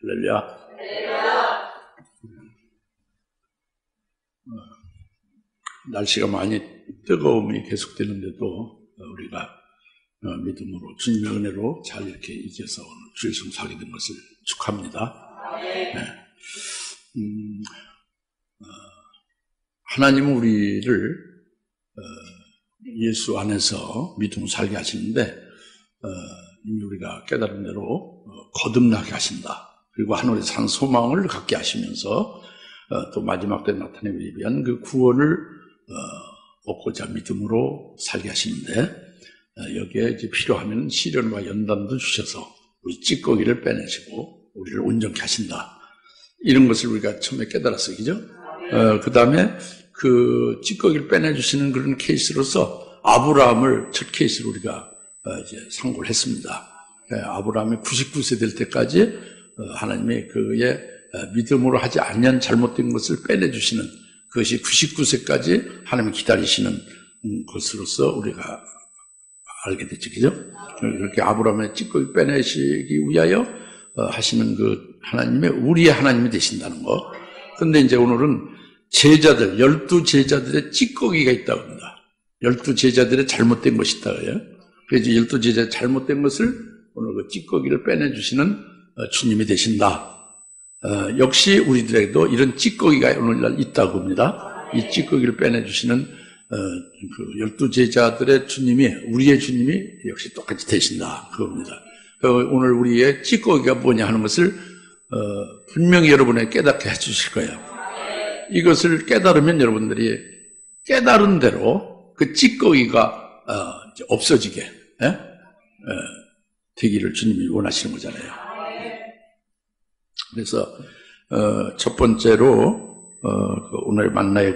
할렐루야. 날씨가 많이 뜨거움이 계속되는데도 우리가 믿음으로 주님의 은혜로 잘 이렇게 이겨서 오늘 주일 성수하게 된 것을 축하합니다. 네. 하나님은 우리를 예수 안에서 믿음으로 살게 하시는데 이미 우리가 깨달은 대로 거듭나게 하신다. 그리고 하늘에 산 소망을 갖게 하시면서 또 마지막 때 나타내기 위한 그 구원을 얻고자 믿음으로 살게 하시는데 여기에 이제 필요하면 시련과 연단도 주셔서 우리 찌꺼기를 빼내시고 우리를 온전케 하신다. 이런 것을 우리가 처음에 깨달았어요. 그죠? 그 다음에 그 찌꺼기를 빼내주시는 그런 케이스로서 아브라함을 첫 케이스로 우리가 이제 상고를 했습니다. 아브라함이 99세 될 때까지 하나님의 그의 믿음으로 하지 않는 잘못된 것을 빼내주시는 그것이 99세까지 하나님이 기다리시는 것으로서 우리가 알게 됐죠. 그죠? 그렇게 아브라함의 찌꺼기 빼내시기 위하여 하시는 그 하나님의 우리의 하나님이 되신다는 거. 근데 이제 오늘은 제자들, 12제자들의 찌꺼기가 있다고 합니다. 12제자들의 잘못된 것이 있다고요. 그래서 12제자의 잘못된 것을 오늘 그 찌꺼기를 빼내주시는 주님이 되신다. 역시 우리들에게도 이런 찌꺼기가 오늘날 있다고 합니다. 이 찌꺼기를 빼내주시는 그 12제자들의 주님이, 우리의 주님이 역시 똑같이 되신다. 그겁니다. 오늘 우리의 찌꺼기가 뭐냐 하는 것을 분명히 여러분에게 깨닫게 해주실 거예요. 이것을 깨달으면 여러분들이 깨달은 대로 그 찌꺼기가 없어지게 되기를 주님이 원하시는 거잖아요. 그래서 첫 번째로 오늘 만나의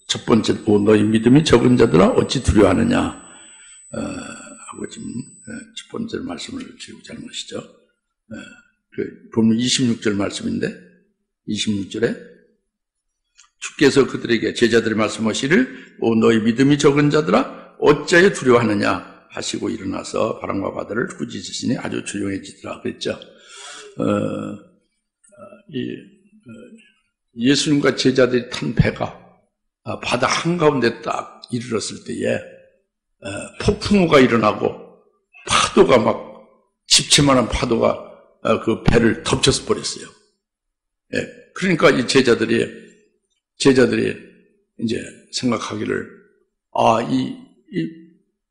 첫 번째 너희 믿음이 적은 자들아 어찌 두려워하느냐 하고 지금 첫 번째 말씀을 드리고자 하는 것이죠. 보면 26절 말씀인데 26절에 주께서 그들에게 제자들의 말씀하시를 너희 믿음이 적은 자들아 어찌하여 두려워하느냐 하시고 일어나서 바람과 바다를 꾸짖으시니 아주 조용해지더라 그랬죠. 예수님과 제자들이 탄 배가 바다 한가운데 딱 이르렀을 때에 폭풍우가 일어나고 파도가 막 집채만한 파도가 그 배를 덮쳐서 버렸어요. 그러니까 이 제자들이 이제 생각하기를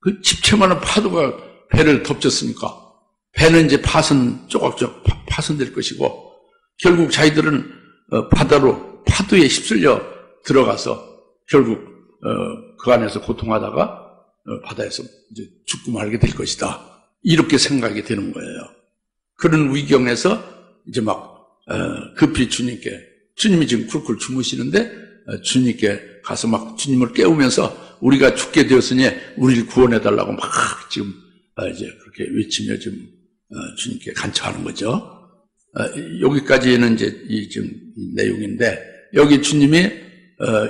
그 집채만한 파도가 배를 덮쳤으니까 배는 이제 조각조각 파손될 것이고 결국 자기들은 파도에 휩쓸려 들어가서 결국 그 안에서 고통하다가 바다에서 이제 죽고 말게 될 것이다. 이렇게 생각이 되는 거예요. 그런 위경에서 이제 막 급히 주님이 지금 쿨쿨 주무시는데 주님께 가서 막 주님을 깨우면서 우리가 죽게 되었으니 우리를 구원해달라고 막 지금 이제 그렇게 외치며 지금 주님께 간청하는 거죠. 여기까지는 이제 지금 내용인데 여기 주님이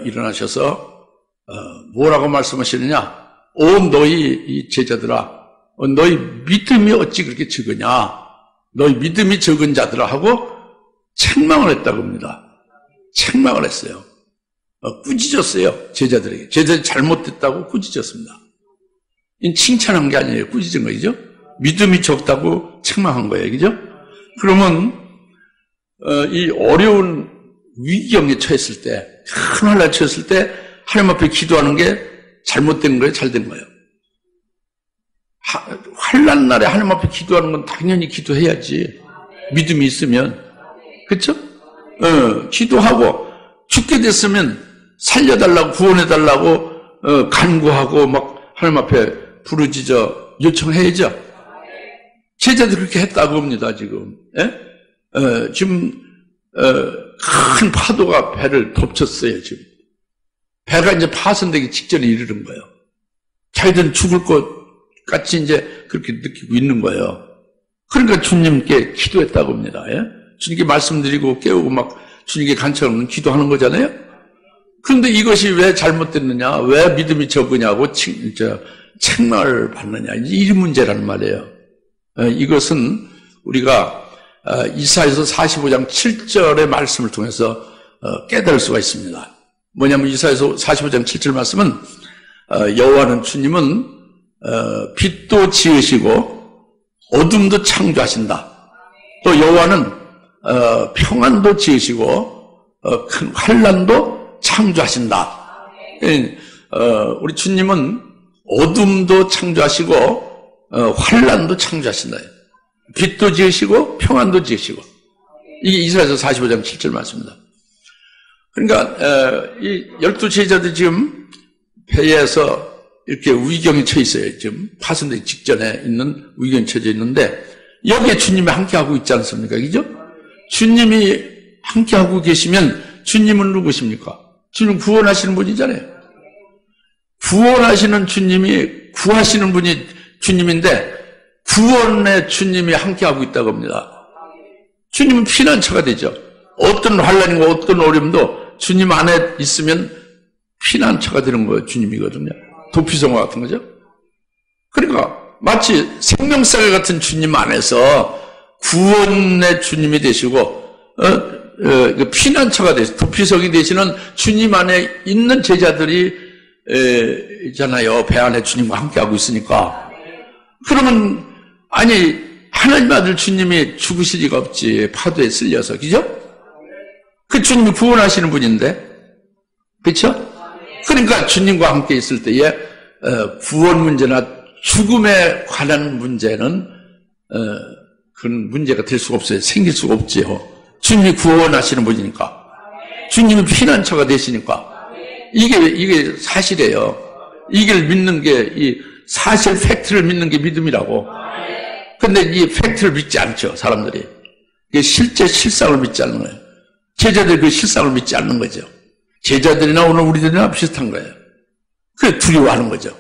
일어나셔서 뭐라고 말씀하시느냐? 너희 이 제자들아, 너희 믿음이 어찌 그렇게 적으냐? 너희 믿음이 적은 자들아 하고 책망을 했다고 합니다. 책망을 했어요. 꾸짖었어요. 제자들에게. 제자들이 잘못됐다고 꾸짖었습니다. 이 칭찬한 게 아니에요. 꾸짖은 거죠. 믿음이 적다고 책망한 거예요. 그죠? 그러면 이 어려운 위경에 처했을 때, 큰 환란에 처했을 때 하나님 앞에 기도하는 게 잘못된 거예요? 잘된 거예요? 환란 날에 하나님 앞에 기도하는 건 당연히 기도해야지. 믿음이 있으면. 그렇죠? 기도하고 죽게 됐으면 살려달라고 구원해달라고 간구하고 막 하나님 앞에 부르짖어 요청해야죠. 제자들이 그렇게 했다고 합니다. 지금 지금 큰 파도가 배를 덮쳤어요. 지금 배가 이제 파손되기 직전에 이르는 거예요. 자기들은 죽을 것 같이 이제 그렇게 느끼고 있는 거예요. 그러니까 주님께 기도했다고 합니다. 주님께 말씀드리고 깨우고 막 주님께 간청하는 기도하는 거잖아요. 그런데 이것이 왜 잘못됐느냐, 왜 믿음이 적으냐고 책망을 받느냐, 이 문제라는 말이에요. 이것은 우리가 이사야서 45장 7절의 말씀을 통해서 깨달을 수가 있습니다. 뭐냐면 이사야서 45장 7절 말씀은 여호와는 주님은 빛도 지으시고 어둠도 창조하신다. 또 여호와는 평안도 지으시고 큰 환난도 창조하신다. 우리 주님은 어둠도 창조하시고 환난도 창조하신다. 빛도 지으시고 평안도 지으시고. 이게 이사야서 45장 7절 말씀입니다. 그러니까 이 12제자들이 지금 배에서 이렇게 위경에 처해 있어요. 지금 파손되기 직전에 있는 위경에 처해 있는데 여기에 주님이 함께하고 있지 않습니까? 그죠? 주님이 함께하고 계시면 주님은 누구십니까? 주님 구원하시는 분이잖아요. 구원하시는 주님이 구하시는 분이 주님인데 구원의 주님이 함께하고 있다고 합니다. 주님은 피난처가 되죠. 어떤 환난이고 어떤 어려움도 주님 안에 있으면 피난처가 되는 거예요. 주님이거든요. 도피성화 같은 거죠. 그러니까 마치 생명사계 같은 주님 안에서 구원의 주님이 되시고 피난처가 되시고 도피성이 되시는 주님 안에 있는 제자들이 있잖아요. 배 안에 주님과 함께하고 있으니까. 그러면 아니 하나님 아들 주님이 죽으실 리가 없지. 파도에 쓸려서. 그죠? 그 주님이 구원하시는 분인데 그렇죠? 그러니까 주님과 함께 있을 때에 구원 문제나 죽음에 관한 문제는 그런 문제가 될 수가 없어요. 생길 수가 없지요. 주님이 구원하시는 분이니까. 주님이 피난처가 되시니까. 이게 사실이에요. 이걸 믿는 게 이 사실 팩트를 믿는 게 믿음이라고. 근데 이 팩트를 믿지 않죠, 사람들이. 이게 실제 실상을 믿지 않는 거예요. 제자들이 그 실상을 믿지 않는 거죠. 제자들이나 오늘 우리들이나 비슷한 거예요. 그래 두려워하는 거죠.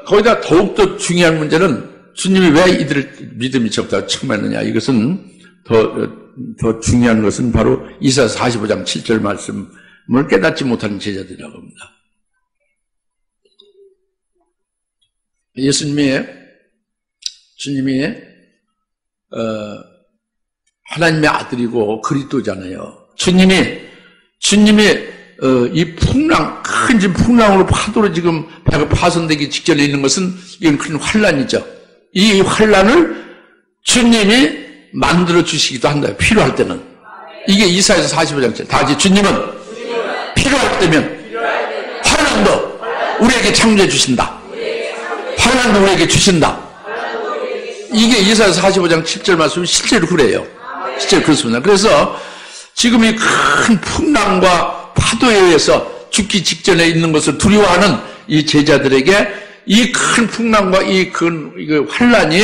거기다 더욱더 중요한 문제는 주님이 왜 이들을 믿음이 적다고 칭찬했느냐. 이것은 더 중요한 것은 바로 이사야 45장 7절 말씀을 깨닫지 못하는 제자들이라고 합니다. 주님이 하나님의 아들이고 그리스도잖아요. 주님이 이 큰 지금 풍랑으로 파도로 지금 배가 파손되기 직전에 있는 것은 이건 큰 환난이죠. 이 환난을 주님이 만들어 주시기도 한다. 필요할 때는. 이게 이사야서 45장째. 다 같이 주님은 필요할 때면 환난도 우리에게 창조해 주신다. 환난도 우리에게 주신다. 이게 이사야서 45장 7절 말씀이 실제로 그래요. 실제로 그렇습니다. 그래서 지금 이 큰 풍랑과 파도에 의해서 죽기 직전에 있는 것을 두려워하는 이 제자들에게 이 큰 풍랑과 이 큰 환난이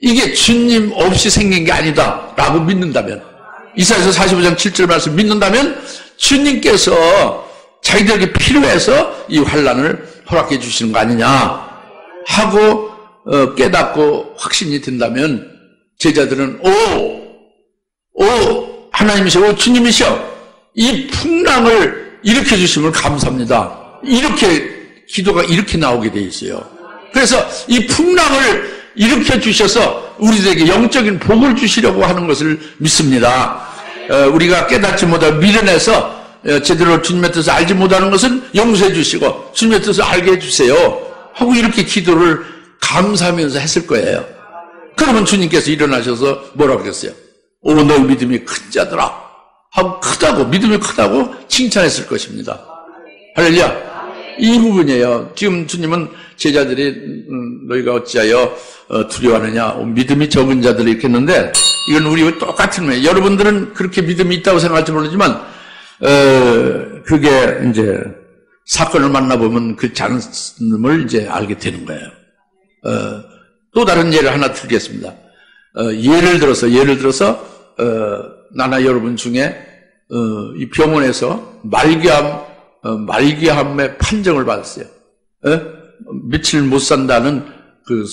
이게 주님 없이 생긴 게 아니다라고 믿는다면, 이사야서 45장 7절 말씀 믿는다면 주님께서 자기들에게 필요해서 이 환난을 허락해 주시는 거 아니냐 하고 깨닫고 확신이 든다면 제자들은 하나님이시오, 주님이시오, 이 풍랑을 일으켜 주심을 감사합니다. 이렇게 기도가 이렇게 나오게 돼 있어요. 그래서 이 풍랑을 일으켜 주셔서 우리들에게 영적인 복을 주시려고 하는 것을 믿습니다. 우리가 깨닫지 못하고 미련해서 제대로 주님의 뜻을 알지 못하는 것은 용서해 주시고 주님의 뜻을 알게 해주세요 하고 이렇게 기도를 감사하면서 했을 거예요. 그러면 주님께서 일어나셔서 뭐라고 그랬어요? 너희 믿음이 큰 자들아 하고 크다고, 믿음이 크다고 칭찬했을 것입니다. 할렐루야. 이 부분이에요. 지금 주님은 제자들이 너희가 어찌하여 두려워하느냐, 믿음이 적은 자들이 이렇게 했는데 이건 우리와 똑같은 거예요. 여러분들은 그렇게 믿음이 있다고 생각할지 모르지만 그게 이제 사건을 만나보면 그 잔음을 이제 알게 되는 거예요. 또 다른 예를 하나 들겠습니다. 예를 들어서 나나 여러분 중에 이 병원에서 말기암의 판정을 받았어요. 며칠 못 산다는 그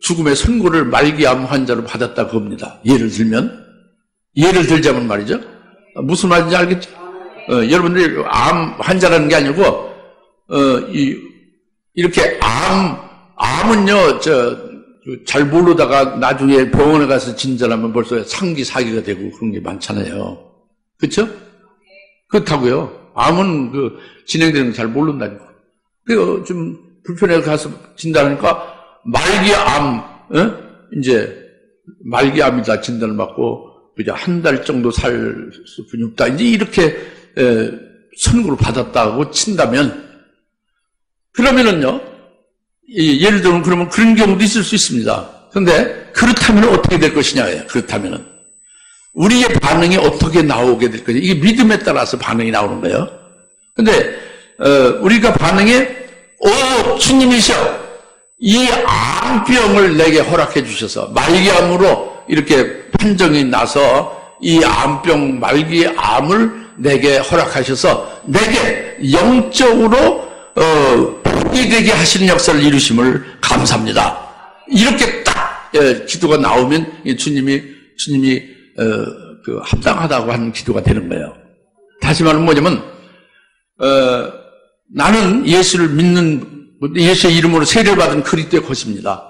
죽음의 선고를 말기암 환자로 받았다고 합니다. 예를 들자면 말이죠. 무슨 말인지 알겠죠? 여러분들이 암 환자라는 게 아니고 이렇게 암은요 잘 모르다가 나중에 병원에 가서 진단하면 벌써 상기 사기가 되고 그런 게 많잖아요. 그렇죠? 그렇다고요. 암은 진행되는 거 잘 모른다니까. 그 좀 불편해 가서 진단하니까 말기암, 이제 말기암이다 진단을 받고 이제 한 달 정도 살 수뿐이 없다. 이제 이렇게 선고를 받았다고 친다면, 그러면은요, 예를 들면 그러면 그런 경우도 있을 수 있습니다. 그런데 그렇다면 어떻게 될 것이냐예요. 그렇다면은 우리의 반응이 어떻게 나오게 될 것이냐. 이게 믿음에 따라서 반응이 나오는 거예요. 근데 우리가 반응에 주님이셔, 이 암병을 내게 허락해 주셔서 말기암으로 이렇게 판정이 나서 이 암병 말기암을 내게 허락하셔서 내게 영적으로 복이 되게 하시는 역사를 이루심을 감사합니다. 이렇게 딱 기도가 나오면 주님이 합당하다고 하는 기도가 되는 거예요. 다시 말하면 뭐냐면 나는 예수를 믿는, 예수의 이름으로 세례를 받은 그리스도의 것입니다.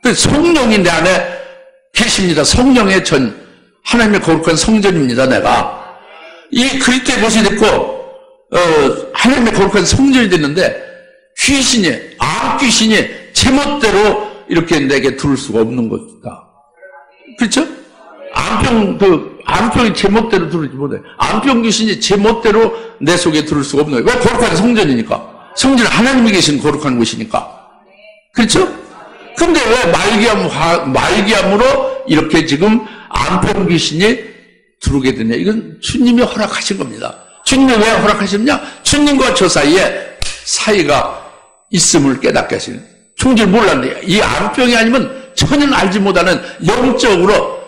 성령이 내 안에 계십니다. 성령의 하나님의 거룩한 성전입니다. 내가 이 그리스도의 것이 됐고 하나님의 거룩한 성전이 됐는데 귀신이 제멋대로 이렇게 내게 들을 수가 없는 것이다. 그렇죠? 암병이 제멋대로 들을지 못해. 암병 귀신이 제멋대로 내 속에 들을 수가 없는 거예요. 왜? 거룩한 성전이니까. 성전은 하나님이 계신 거룩한 곳이니까. 그렇죠? 근데 왜 말기암으로 이렇게 지금 암병 귀신이 들어오게 되냐? 이건 주님이 허락하신 겁니다. 주님이 왜 허락하셨냐? 주님과 저 사이가 있음을 깨닫게 하시는. 총질 몰랐네. 이 암병이 아니면 전혀 알지 못하는 영적으로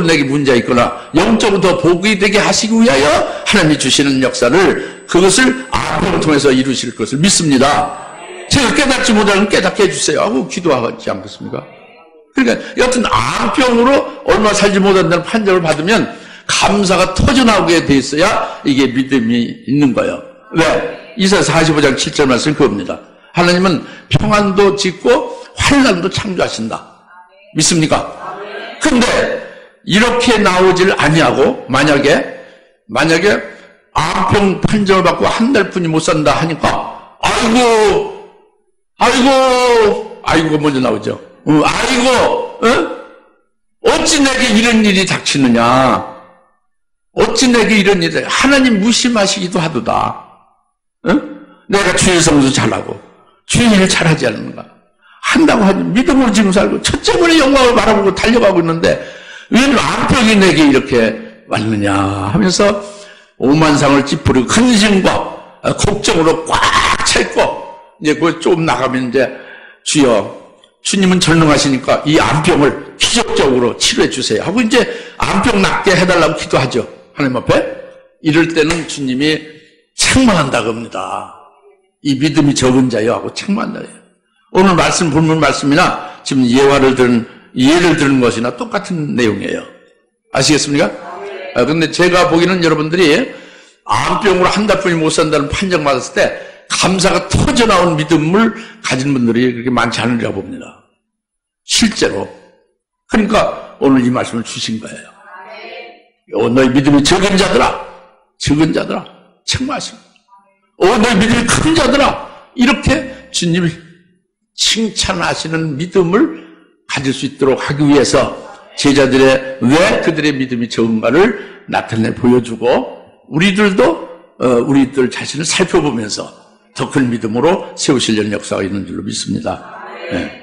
내게 문제가 있거나 영적으로 더 복이 되게 하시기 위하여 하나님이 주시는 역사를, 그것을 암병을 통해서 이루실 것을 믿습니다. 제가 깨닫지 못하는 깨닫게 해주세요 하고 기도하지 않겠습니까? 그러니까 여튼 암병으로 얼마 살지 못한다는 판정을 받으면 감사가 터져나오게 돼 있어야 이게 믿음이 있는 거예요. 왜? 이사야 45장 7절 말씀이 그겁니다. 하나님은 평안도 짓고 환난도 창조하신다. 믿습니까? 근데 이렇게 나오질 아니하고 만약에 암병 판정을 받고 한 달뿐이 못 산다 하니까 아이고 먼저 나오죠. 어찌 내게 이런 일이 닥치느냐. 어찌 내게 이런 일이. 하나님 무심하시기도 하도다. 내가 주의 성수 잘하고 주의 일을 잘하지 않는가. 한다고 하지. 믿음으로 지금 살고 첫째 번의 영광을 바라보고 달려가고 있는데 왜 암병이 내게 이렇게 왔느냐 하면서 오만상을 찌푸리고 근심과 걱정으로 꽉 차 있고, 이제 그거 조금 나가면 이제 주여, 주님은 전능하시니까 이 암병을 기적적으로 치료해 주세요 하고 이제 암병 낫게 해달라고 기도하죠. 하나님 앞에. 이럴 때는 주님이 책망한다고 합니다. 이 믿음이 적은 자여 하고 책망한다. 오늘 본문 말씀이나 지금 예를 들은 것이나 똑같은 내용이에요. 아시겠습니까? 근데 제가 보기에는 여러분들이 암병으로 한 달뿐이 못 산다는 판정 받았을 때 감사가 터져나온 믿음을 가진 분들이 그렇게 많지 않으리라고 봅니다. 실제로. 그러니까 오늘 이 말씀을 주신 거예요. 너희 믿음이 적은 자들아 책망하십니다. 너희 믿음이 큰 자들아, 이렇게 주님이 칭찬하시는 믿음을 가질 수 있도록 하기 위해서 제자들의 왜 그들의 믿음이 적은가를 나타내 보여주고, 우리들 자신을 살펴보면서 더 큰 믿음으로 세우시려는 역사가 있는 줄로 믿습니다. 네.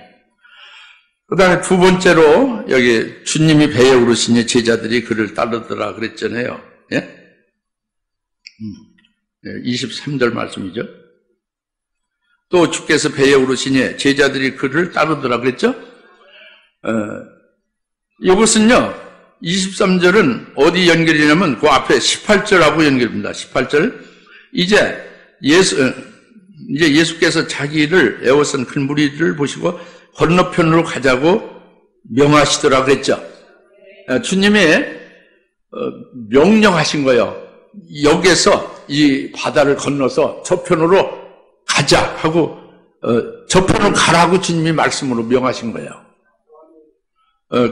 그 다음에 두 번째로 여기 주님이 배에 오르시니 제자들이 그를 따르더라 그랬잖아요. 예? 23절 말씀이죠. 또 주께서 배에 오르시니 제자들이 그를 따르더라 그랬죠. 이것은요 23절은 어디 연결이냐면 그 앞에 18절하고 연결입니다. 18절. 이제 예수께서 자기를 애워싼 큰 무리들을 보시고 건너편으로 가자고 명하시더라 그랬죠. 주님이 명령하신 거예요. 여기에서 이 바다를 건너서 저편으로 가자 하고 저편으로 가라고 주님이 말씀으로 명하신 거예요.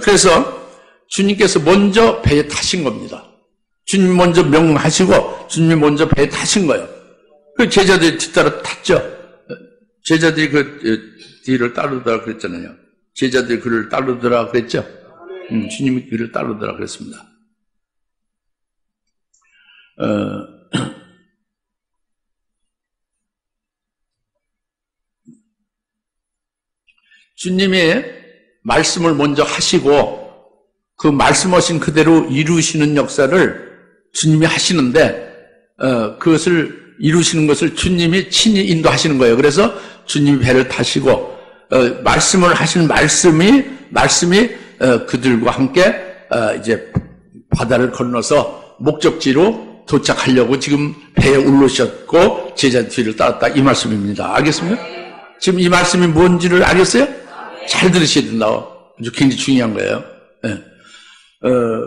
그래서 주님께서 먼저 배에 타신 겁니다. 주님 먼저 명하시고 주님이 먼저 배에 타신 거예요. 그 제자들이 뒤따라 탔죠. 제자들이 그 뒤를 따르더라 그랬잖아요. 제자들이 그를 따르더라 그랬죠. 주님이 그를 따르더라 그랬습니다. 주님이 말씀을 먼저 하시고 그 말씀하신 그대로 이루시는 역사를 주님이 하시는데 그것을 이루시는 것을 주님이 친히 인도하시는 거예요. 그래서 주님이 배를 타시고 말씀을 하신 말씀이 그들과 함께 이제 바다를 건너서 목적지로 도착하려고 지금 배에 올르셨고 제자 뒤를 따랐다 이 말씀입니다. 알겠습니까? 지금 이 말씀이 뭔지를 알겠어요? 잘 들으셔야 된다. 아주 굉장히 중요한 거예요. 네.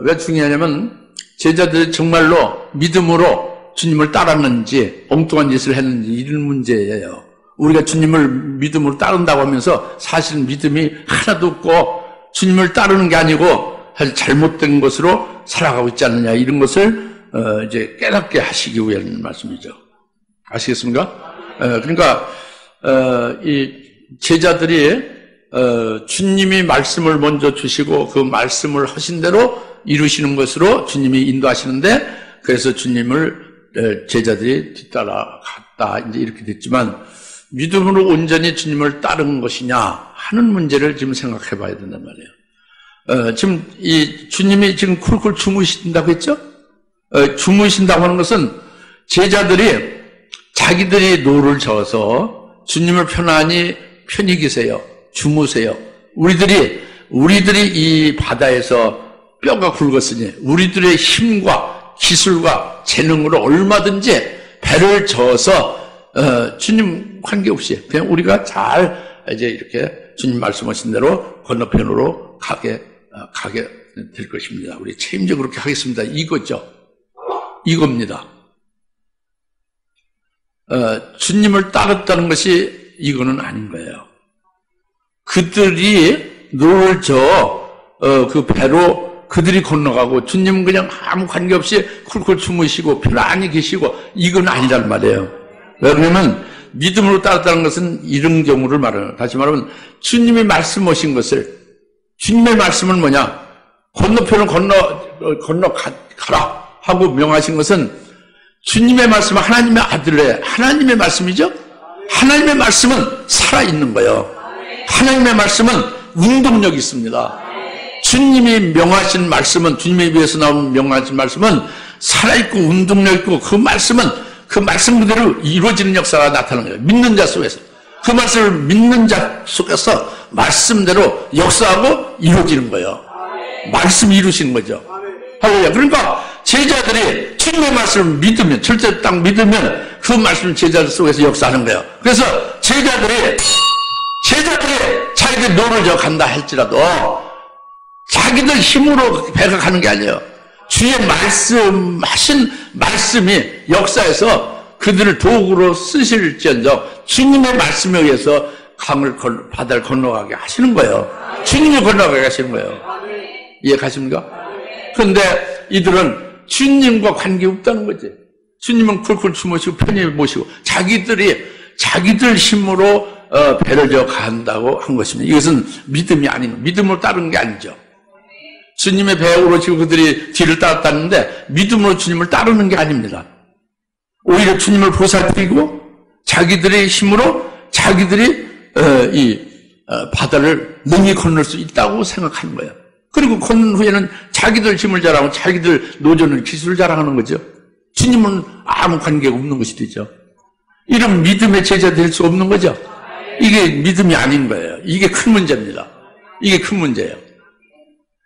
왜 중요하냐면 제자들이 정말로 믿음으로 주님을 따랐는지 엉뚱한 짓을 했는지 이런 문제예요. 우리가 주님을 믿음으로 따른다고 하면서 사실은 믿음이 하나도 없고 주님을 따르는 게 아니고 사실 잘못된 것으로 살아가고 있지 않느냐 이런 것을 이제 깨닫게 하시기 위한 말씀이죠. 아시겠습니까? 그러니까 이 제자들이 주님이 말씀을 먼저 주시고 그 말씀을 하신 대로 이루시는 것으로 주님이 인도하시는데 그래서 주님을 제자들이 뒤따라 갔다 이제 이렇게 됐지만 믿음으로 온전히 주님을 따른 것이냐 하는 문제를 지금 생각해 봐야 된단 말이에요. 지금 이 주님이 지금 쿨쿨 주무신다고 했죠? 주무신다고 하는 것은 제자들이 자기들이 노를 저어서 주님을 편히 계세요. 주무세요. 우리들이 이 바다에서 뼈가 굵었으니 우리들의 힘과 기술과 재능으로 얼마든지 배를 저어서 주님 관계없이 그냥 우리가 잘 이제 이렇게 주님 말씀하신 대로 건너편으로 가게 될 것입니다. 우리 책임져서 그렇게 하겠습니다. 이거죠. 이겁니다. 주님을 따랐다는 것이 이거는 아닌 거예요. 그들이 노를 저어 그 배로 그들이 건너가고 주님은 그냥 아무 관계없이 쿨쿨 주무시고 편안히 계시고 이건 아니란 말이에요. 왜냐하면 믿음으로 따랐다는 것은 이런 경우를 말하는 다시 말하면 주님이 말씀하신 것을 주님의 말씀은 뭐냐 건너편을 건너가라 하고 명하신 것은 주님의 말씀은 하나님의 아들의 하나님의 말씀이죠. 하나님의 말씀은 살아있는 거예요. 하나님의 말씀은 운동력이 있습니다. 주님이 명하신 말씀은 주님에 의해서 나온 명하신 말씀은 살아있고 운동력 있고 그 말씀은 그 말씀 그대로 이루어지는 역사가 나타나는 거예요. 믿는 자 속에서 그 말씀을 믿는 자 속에서 말씀대로 역사하고 이루어지는 거예요. 말씀 이루시는 거죠. 할렐루야. 그러니까 제자들이 주님의 말씀을 믿으면 절대 딱 믿으면 그 말씀 제자들 속에서 역사하는 거예요. 그래서 제자들이 자기들 노를 저 간다 할지라도 자기들 힘으로 배가 가는 게 아니에요. 주의 말씀하신 말씀이 역사에서 그들을 도구로 쓰실지언정 주님의 말씀에 의해서 바다를 건너가게 하시는 거예요. 주님이 건너가게 하시는 거예요. 이해가십니까? 그런데 이들은 주님과 관계 없다는 거지. 주님은 쿨쿨 주무시고 편히 모시고 자기들 힘으로 배를 저 간다고 한 것입니다. 이것은 믿음이 아닌 믿음으로 따르는 게 아니죠. 주님의 배에 오르시고 그들이 뒤를 따랐다는데 믿음으로 주님을 따르는 게 아닙니다. 오히려 주님을 보살피고 자기들의 힘으로 자기들이 이 바다를 능히 건널 수 있다고 생각하는 거예요. 그리고 건넌 후에는 자기들 힘을 자랑하고 자기들 노전을 기술을 자랑하는 거죠. 주님은 아무 관계가 없는 것이 되죠. 이런 믿음의 제자 될 수 없는 거죠. 이게 믿음이 아닌 거예요. 이게 큰 문제입니다. 이게 큰 문제예요.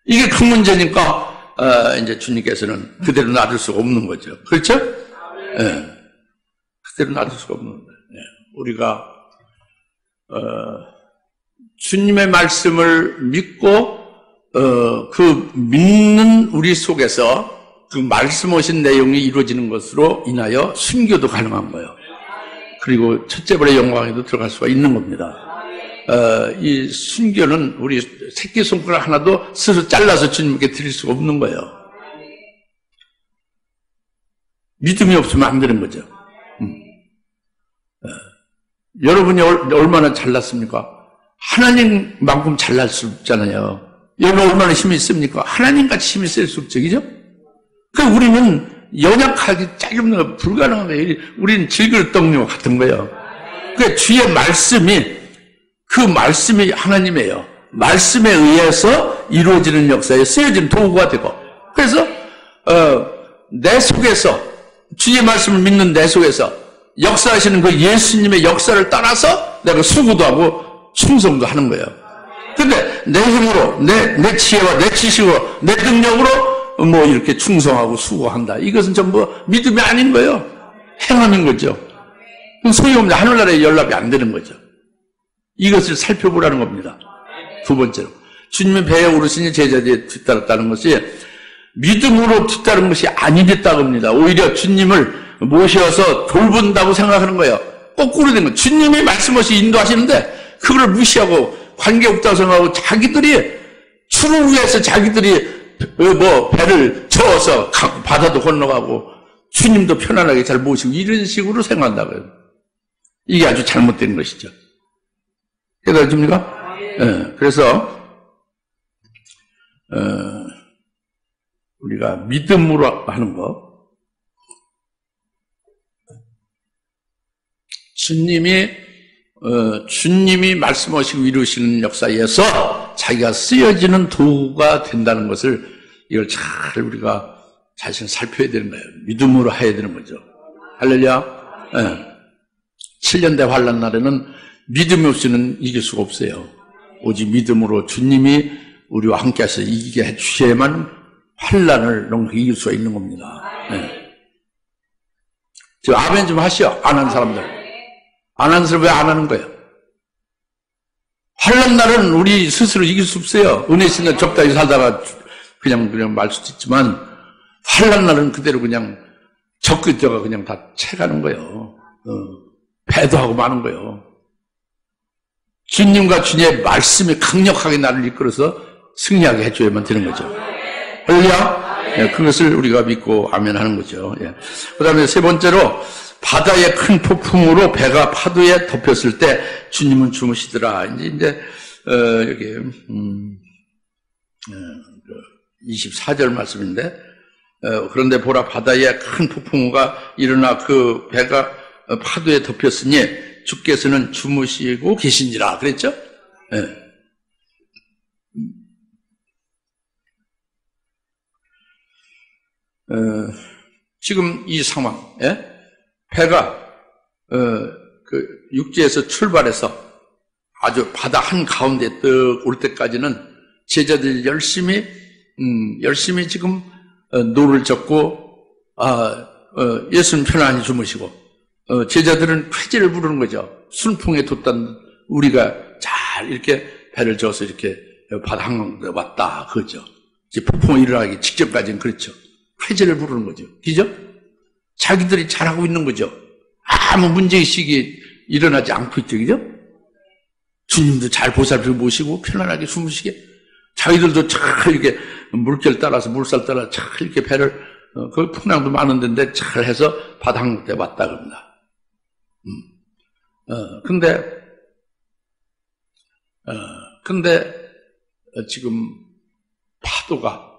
이게 큰 문제니까 이제 주님께서는 그대로 놔둘 수가 없는 거죠. 그렇죠? 예. 그대로 놔둘 수가 없는 거예요. 예. 우리가 주님의 말씀을 믿고 그 믿는 우리 속에서 그 말씀하신 내용이 이루어지는 것으로 인하여 순교도 가능한 거예요. 그리고 첫째 벌의 영광에도 들어갈 수가 있는 겁니다. 이 순교는 우리 새끼손가락 하나도 스스로 잘라서 주님께 드릴 수가 없는 거예요. 믿음이 없으면 안 되는 거죠. 여러분이 얼마나 잘났습니까? 하나님만큼 잘날 수 없잖아요. 여러분 얼마나 힘이 있습니까? 하나님같이 힘이 셀 수 없죠. 그죠? 그러니까 우리는 연약하기 짝없는 거 불가능한 거예요. 우리는 질그릇 떡잎 같은 거예요. 그러니까 주의 말씀이 그 말씀이 하나님이에요. 말씀에 의해서 이루어지는 역사에 쓰여지는 도구가 되고 그래서 내 속에서 주의 말씀을 믿는 내 속에서 역사하시는 그 예수님의 역사를 따라서 내가 수고도 하고 충성도 하는 거예요. 근데 내 힘으로 내 지혜와 내 지식으로 내 능력으로 뭐 이렇게 충성하고 수고한다. 이것은 전부 믿음이 아닌 거예요. 행함인 거죠. 소용없는 하늘나라에 연락이 안 되는 거죠. 이것을 살펴보라는 겁니다. 두 번째로 주님의 배에 오르시니 제자들이 뒤따랐다는 것이 믿음으로 뒤따른 것이 아니겠다고 합니다. 오히려 주님을 모셔서 돌본다고 생각하는 거예요. 거꾸로 된 거예요. 주님이 말씀없이 인도하시는데 그걸 무시하고 관계없다고 생각하고 자기들이 추를 위해서 자기들이 뭐 배를 저어서 바다도 건너가고 주님도 편안하게 잘 모시고 이런 식으로 생각한다고요. 이게 아주 잘못된 것이죠. 깨달아집니까? 네. 그래서 우리가 믿음으로 하는 거, 주님이 말씀하시고 이루시는 역사에서 자기가 쓰여지는 도구가 된다는 것을 이걸 잘 우리가 자신을 살펴야 되는 거예요. 믿음으로 해야 되는 거죠. 할렐루야. 네. 7년대 환난 날에는 믿음이 없이는 이길 수가 없어요. 오직 믿음으로 주님이 우리와 함께해서 이기게 해주셔야만 환난을 이길 수가 있는 겁니다. 네. 지금 아멘 좀 하시오. 안 하는 사람들. 안 하는 사람 왜 안 하는 거예요? 환난 날은 우리 스스로 이길 수 없어요. 은혜 있으면 적당히 살다가 그냥 말 수도 있지만 환난 날은 그대로 그냥 적그저가 그냥 다 채가는 거예요. 배도하고 마는 거예요. 주님과 주님의 말씀이 강력하게 나를 이끌어서 승리하게 해줘야만 되는 거죠. 할렐루야. 네, 그것을 우리가 믿고 아멘 하는 거죠. 예. 그 다음에 세 번째로 바다의 큰 폭풍으로 배가 파도에 덮였을 때 주님은 주무시더라. 이제 여기 24절 말씀인데 그런데 보라 바다에 큰 폭풍우가 일어나 그 배가 파도에 덮였으니 주께서는 주무시고 계시니라 그랬죠? 네. 지금 이 상황, 예? 배가 그 육지에서 출발해서 아주 바다 한 가운데 떡 올 때까지는 제자들이 열심히 지금 노를 젓고 예수는 편안히 주무시고 제자들은 쾌제를 부르는 거죠. 순풍에 돋단 우리가 잘 이렇게 배를 저어서 이렇게 바다 한가운데 왔다 그거죠. 이제 폭풍이 일어나기 직전까지는 그렇죠. 쾌제를 부르는 거죠. 그죠? 자기들이 잘하고 있는 거죠. 아무 문제의식이 일어나지 않고 있죠. 그죠? 주님도 잘 보살피고 모시고 편안하게 주무시게 자기들도 잘 이렇게 물결 따라서 물살 따라서 잘 이렇게 배를 그 풍랑도 많은 데인데 잘 해서 바다 한가운데 왔다 그럽니다. 근데 지금 파도가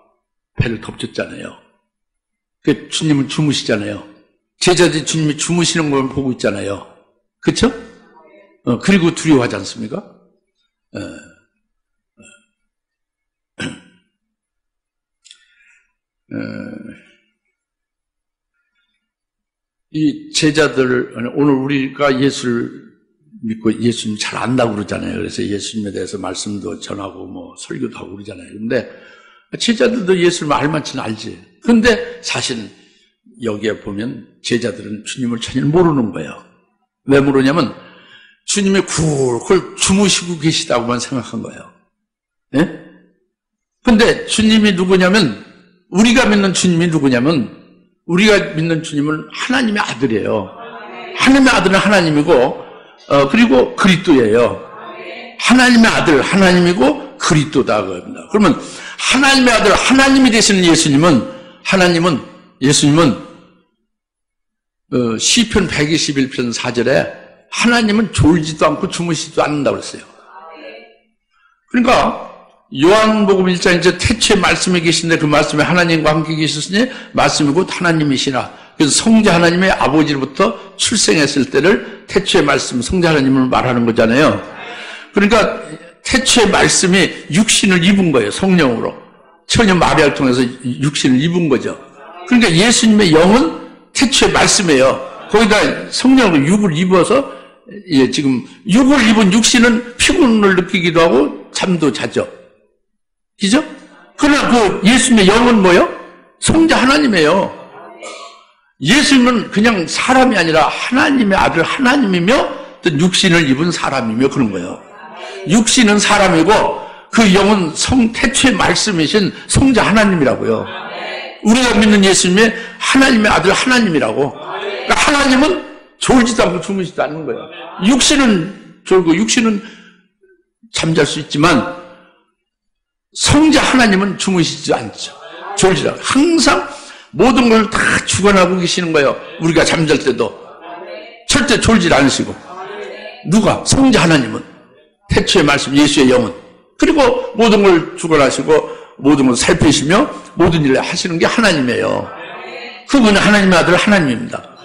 배를 덮쳤잖아요. 그 주님은 주무시잖아요. 제자들이 주님이 주무시는 걸 보고 있잖아요. 그렇죠? 그리고 두려워하지 않습니까? 이 제자들 오늘 우리가 예수를 믿고 예수님 잘 안다고 그러잖아요. 그래서 예수님에 대해서 말씀도 전하고 뭐 설교도 하고 그러잖아요. 근데 제자들도 예수를 알만치는 알지. 근데 사실 여기에 보면 제자들은 주님을 전혀 모르는 거예요. 왜 모르냐면 주님이 굴굴 주무시고 계시다고만 생각한 거예요. 예? 근데 주님이 누구냐면 우리가 믿는 주님이 누구냐면 우리가 믿는 주님은 하나님의 아들이에요. 하나님의 아들은 하나님이고 그리고 그리스도예요. 하나님의 아들, 하나님이고 그리스도다 그럽니다. 그러면 하나님의 아들, 하나님이 되시는 예수님은 시편 121편 4절에 하나님은 졸지도 않고 주무시지도 않는다고 그랬어요. 그러니까 요한복음 1장 이제 태초에 말씀이 계신데 그 말씀에 하나님과 함께 계셨으니 말씀이 곧 하나님이시나. 그래서 성자 하나님의 아버지로부터 출생했을 때를 태초의 말씀, 성자 하나님을 말하는 거잖아요. 그러니까 태초의 말씀이 육신을 입은 거예요. 성령으로. 처녀 마리아를 통해서 육신을 입은 거죠. 그러니까 예수님의 영은 태초의 말씀이에요. 거기다 성령으로 육을 입어서 지금 육을 입은 육신은 피곤을 느끼기도 하고 잠도 자죠. 그죠? 그러나 그 예수님의 영은 뭐예요? 성자 하나님이에요. 예수님은 그냥 사람이 아니라 하나님의 아들 하나님이며 또 육신을 입은 사람이며 그런 거예요. 육신은 사람이고 그 영은 태초의 말씀이신 성자 하나님이라고요. 우리가 믿는 예수님이 하나님의 아들 하나님이라고. 그러니까 하나님은 졸지도 않고 주무시지도 않는 거예요. 육신은 졸고 육신은 잠잘 수 있지만 성자 하나님은 주무시지 않죠. 졸지도 않고 항상 모든 걸 다 주관하고 계시는 거예요. 우리가 잠잘 때도 절대 졸지 않으시고. 누가? 성자 하나님은 태초의 말씀 예수의 영은. 그리고 모든 걸 주관하시고 모든 걸 살피시며 모든 일을 하시는 게 하나님이에요. 그분은 하나님의 아들 하나님입니다.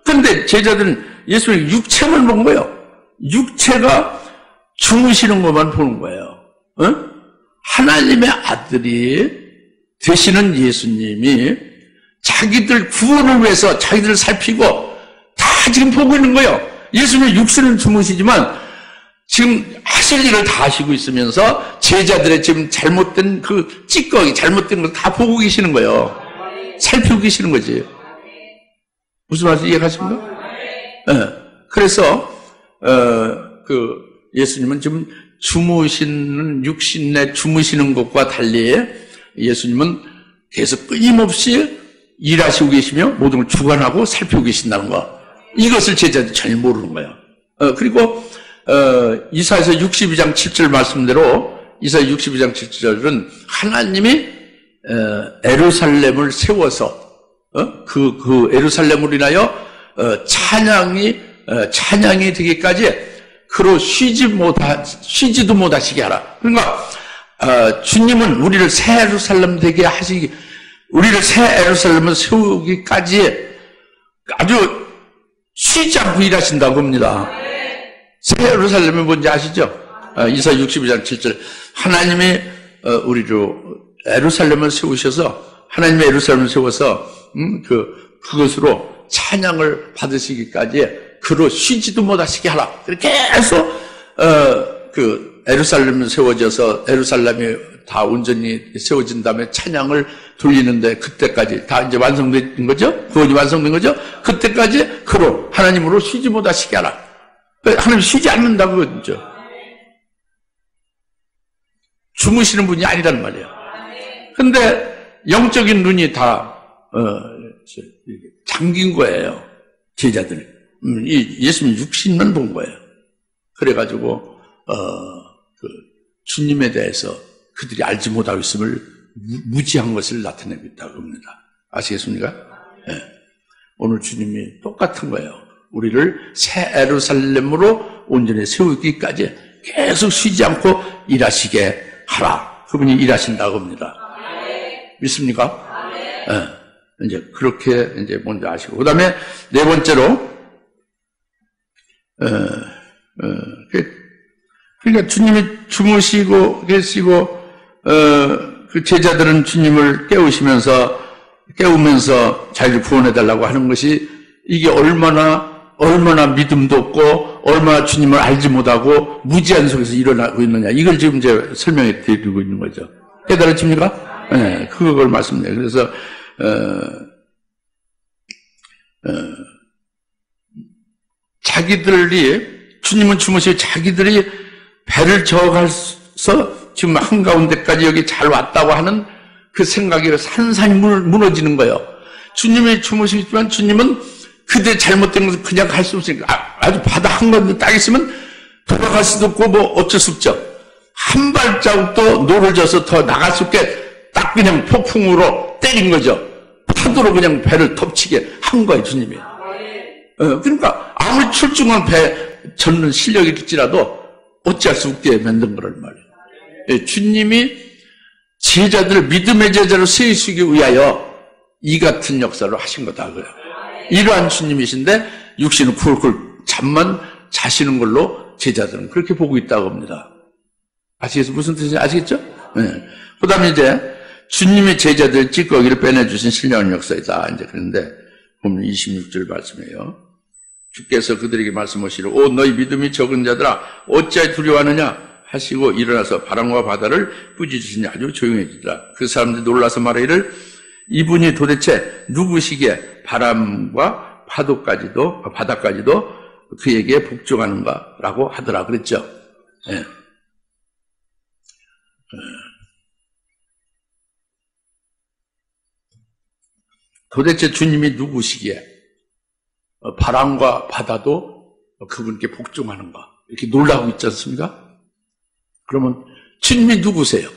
그런데 제자들은 예수님의 육체만 본 거예요. 육체가 주무시는 것만 보는 거예요. 하나님의 아들이 되시는 예수님이 자기들 구원을 위해서 자기들을 살피고 다 지금 보고 있는 거예요. 예수님의 육신은 주무시지만 지금 하실 일을 다 하시고 있으면서 제자들의 지금 잘못된 그 찌꺼기, 잘못된 걸 다 보고 계시는 거예요. 살피고 계시는 거지. 무슨 말씀 이해가십니까? 네. 그래서 예수님은 지금 주무시는 육신 내 주무시는 것과 달리 예수님은 계속 끊임없이 일하시고 계시며 모든 걸 주관하고 살피고 계신다는 거. 이것을 제자들이 전혀 모르는 거예요. 그리고 이사야서 62장 7절 말씀대로 이사야 62장 7절은 하나님이 예루살렘을 세워서 그 예루살렘을 인하여 찬양이 되기까지 그로 쉬지도 못하시게 하라. 그러니까 주님은 우리를 새 예루살렘 되게 하시기, 우리를 새 예루살렘을 세우기까지 아주 쉬지 않고 일하신다고 합니다. 새 예루살렘이 뭔지 아시죠? 이사야 62장 7절 하나님이 우리로 예루살렘을 세우셔서 하나님의 예루살렘을 세워서 그것으로 찬양을 받으시기까지 그로 쉬지도 못하시게 하라. 그렇게 해서 예루살렘이 세워져서 예루살렘이 다 온전히 세워진 다음에 찬양을 돌리는데 그때까지 다 이제 완성된 거죠? 구원이 완성된 거죠? 그때까지 그로 하나님으로 쉬지 못하시게 하라. 하나님 쉬지 않는다고 그러죠. 주무시는 분이 아니란 말이에요. 근데 영적인 눈이 다 잠긴 거예요. 제자들. 예수님 육신만 본 거예요. 그래가지고 주님에 대해서 그들이 알지 못하고 있음을 무지한 것을 나타내고 있다고 합니다. 아시겠습니까? 네. 오늘 주님이 똑같은 거예요. 우리를 새 예루살렘으로 온전히 세우기까지 계속 쉬지 않고 일하시게 하라. 그분이 일하신다고 합니다. 믿습니까? 네. 이제 그렇게 이제 먼저 아시고, 그 다음에 네 번째로 그러니까 주님이 주무시고 계시고 그 제자들은 주님을 깨우면서 자기를 구원해달라고 하는 것이 이게 얼마나 믿음도 없고 얼마나 주님을 알지 못하고 무지한 속에서 일어나고 있느냐, 이걸 지금 이제 설명해 드리고 있는 거죠. 깨달아집니까? 네, 그걸 말씀드려요. 그래서 주님은 주무시고 자기들이 배를 저어가서 지금 한가운데까지 여기 잘 왔다고 하는 그 생각이 산산이 무너지는 거예요. 주님이 주무시지만 주님은 그들 잘못된 것을 그냥 갈 수 없으니까 아주 바다 한가운데 딱 있으면 돌아갈 수도 없고 뭐 어쩔 수 없죠. 한 발자국도 노를 져서 더 나갈 수 없게 딱 그냥 폭풍으로 때린 거죠. 파도로 그냥 배를 덮치게 한 거예요, 주님이. 그러니까 아무리 출중한 배 젓는 실력이 있을지라도 어찌할 수 없게 만든 거란 말이에요. 주님이 제자들을 믿음의 제자로 세우시기 위하여 이 같은 역사를 하신 거다. 그래요. 이러한 주님이신데 육신은 쿨쿨 잠만 자시는 걸로 제자들은 그렇게 보고 있다고 합니다. 아시겠어요? 무슨 뜻인지 아시겠죠? 네. 그 다음에 이제 주님의 제자들 찌꺼기를 빼내주신 신령한 역사이다. 이제 그런데 보면 26절 말씀이에요. 주께서 그들에게 말씀하시기를 오 너희 믿음이 적은 자들아 어찌하여 두려워하느냐 하시고 일어나서 바람과 바다를 꾸짖으시니 아주 조용해지더라. 그 사람들이 놀라서 말하기를 이분이 도대체 누구시기에 바람과 파도까지도 바다까지도 그에게 복종하는가라고 하더라 그랬죠. 네. 도대체 주님이 누구시기에 바람과 바다도 그분께 복종하는가 이렇게 놀라고 있지 않습니까? 그러면 주님이 누구세요?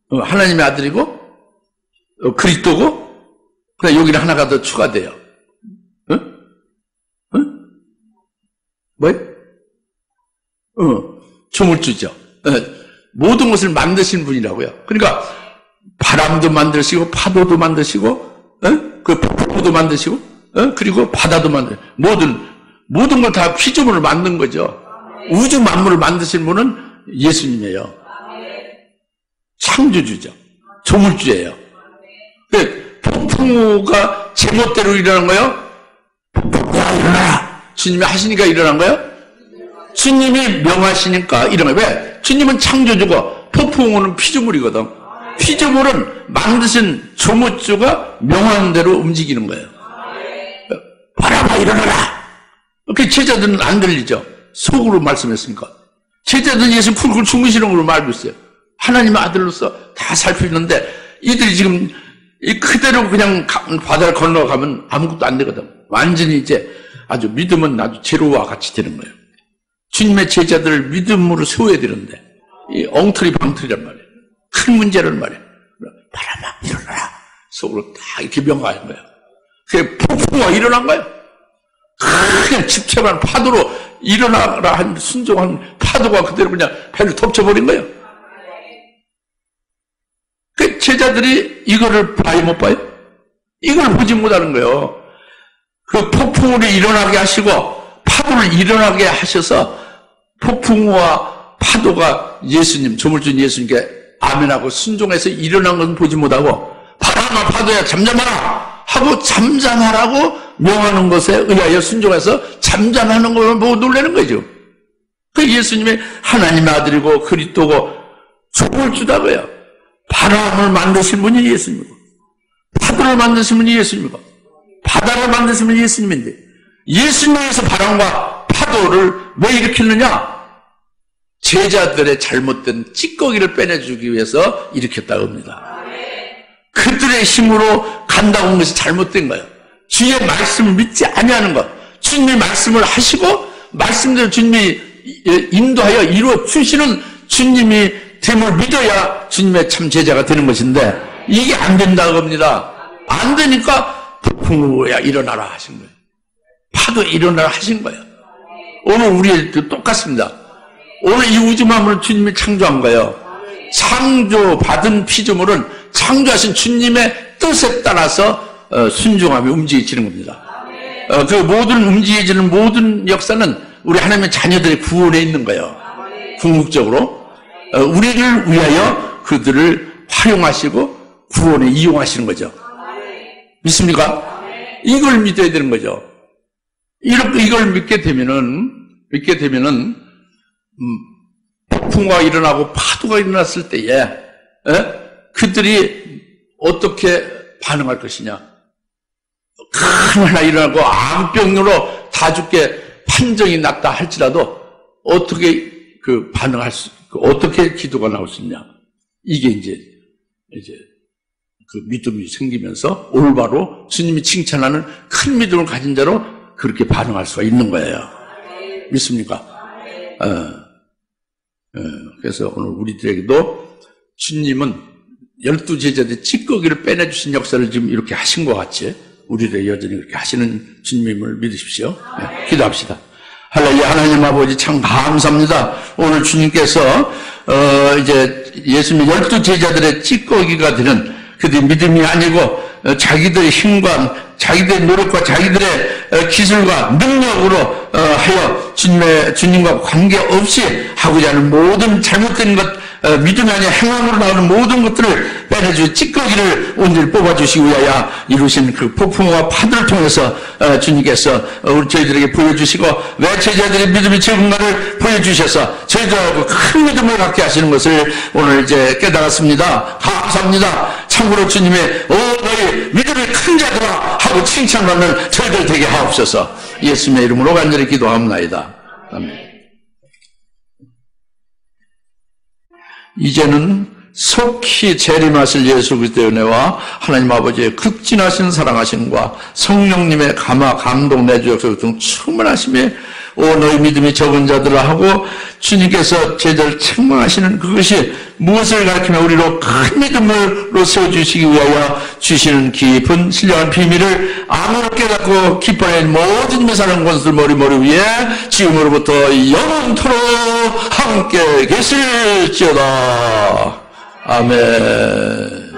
하나님의 아들이고 그리스도고 그래 여기는 하나가 더 추가돼요. 응? 응? 뭐요? 조물주죠. 모든 것을 만드신 분이라고요. 그러니까 바람도 만드시고 파도도 만드시고 그 폭풍도 만드시고 그리고 바다도 만드시고 모든 걸 다 피조물을 만든 거죠. 우주 만물을 만드신 분은 예수님이에요. 창조주죠. 조물주예요. 폭풍우가 제멋대로 일어난 거예요? 폭풍우가 일어나라. 주님이 하시니까 일어난 거예요? 주님이 명하시니까 일어난 거예요. 왜? 주님은 창조주고 폭풍우는 피조물이거든. 피조물은 만드신 조물주가 명하는 대로 움직이는 거예요. 바람아 일어나라. 그 제자들은 안 들리죠. 속으로 말씀했으니까. 제자들은 예수 쿨쿨 주무시는 걸로 말고 있어요. 하나님의 아들로서 다 살피고 있는데 이들이 지금 그대로 그냥 바다를 건너가면 아무것도 안 되거든. 완전히 이제 아주 믿음은 아주 제로와 같이 되는 거예요. 주님의 제자들을 믿음으로 세워야 되는데 이 엉터리 방터리란 말이에요. 큰 문제란 말이에요. 바람아 일어나라. 속으로 다 이렇게 명하는 거예요. 그게 폭풍우가 일어난 거예요. 크게 집채만 파도로 일어나라 한 순종한 파도가 그대로 그냥 배를 덮쳐버린 거예요. 그 제자들이 이거를 봐요, 못 봐요? 이걸 보지 못하는 거예요. 그 폭풍우를 일어나게 하시고 파도를 일어나게 하셔서 폭풍우와 파도가 예수님, 조물주인 예수님께 아멘하고 순종해서 일어난 건 보지 못하고 바람아 파도야 잠잠하라 하고 잠잠하라고 명하는 것에 의하여 순종해서 잠잠하는 걸 보고 놀라는 거죠. 그 예수님이 하나님의 아들이고 그리스도고 조물주다고요. 바람을 만드신 분이 예수님이고 파도를 만드신 분이 예수님이고 바다를 만드신 분이 예수님인데 예수님에서 바람과 파도를 왜 일으켰느냐? 제자들의 잘못된 찌꺼기를 빼내주기 위해서 일으켰다고 합니다. 그들의 힘으로 간다고 한 것이 잘못된 거예요. 주의 말씀을 믿지 아니하는 것. 주님이 말씀을 하시고 말씀대로 주님이 인도하여 이루어 주시는 주님이 됨을 믿어야 주님의 참 제자가 되는 것인데 이게 안 된다고 합니다. 안 되니까 폭풍우야 일어나라 하신 거예요. 파도 일어나라 하신 거예요. 오늘 우리도 똑같습니다. 오늘 이 우주 만물은 주님이 창조한 거예요. 창조받은 피조물은 창조하신 주님의 뜻에 따라서 순종하며 움직여지는 겁니다. 그 모든 움직여지는 모든 역사는 우리 하나님의 자녀들의 구원에 있는 거예요. 궁극적으로 우리를 위하여 그들을 활용하시고 구원에 이용하시는 거죠. 믿습니까? 이걸 믿어야 되는 거죠. 이걸 믿게 되면은 폭풍과 일어나고 파도가 일어났을 때에 그들이 어떻게 반응할 것이냐? 큰 하나 일어나고 암병으로 다 죽게 판정이 났다 할지라도 어떻게 반응할 수, 어떻게 기도가 나올 수 있냐? 이게 이제 그 믿음이 생기면서 올바로 주님이 칭찬하는 큰 믿음을 가진 자로 그렇게 반응할 수가 있는 거예요. 믿습니까? 그래서 오늘 우리들에게도 주님은 12제자들의 찌꺼기를 빼내주신 역사를 지금 이렇게 하신 것 같이 우리도 여전히 그렇게 하시는 주님임을 믿으십시오. 기도합시다. 할렐루야. 하나님 아버지 참 감사합니다. 오늘 주님께서 이제 예수님 12제자들의 찌꺼기가 되는 그들의 믿음이 아니고 자기들의 힘과 자기들의 노력과 자기들의 기술과 능력으로 하여 주님과 관계없이 하고자 하는 모든 잘못된 것, 믿음이 아니라 행함으로 나오는 모든 것들을 빼내주 찌꺼기를 온전히 뽑아주시기 위하여 이루신 그 폭풍과 파도를 통해서 주님께서 우리 저희들에게 보여주시고 왜 제자들의 믿음이 적은가를 보여주셔서 저희들하고 큰 믿음을 갖게 하시는 것을 오늘 이제 깨달았습니다. 감사합니다. 참고로 주님의 너희 믿음이 큰 자들아 하고 칭찬받는 저희들 되게 하옵소서. 예수님의 이름으로 간절히 기도합나이다. 아멘. 이제는 속히 재림하실 예수 그리스도의 은혜와 하나님 아버지의 극진하신 사랑하심과 성령님의 감화 감동 내주 역사 등 충만하심에 너희 믿음이 적은 자들아 하고 주님께서 제자를 책망하시는 그것이 무엇을 가르치며 우리로 큰 믿음으로 세워주시기 위하여 주시는 깊은 신령한 비밀을 아무로 깨닫고 기뻐하는 모든 메사는 권수들 머리 위에 지금으로부터 영원토록 함께 계실지어다. 아멘.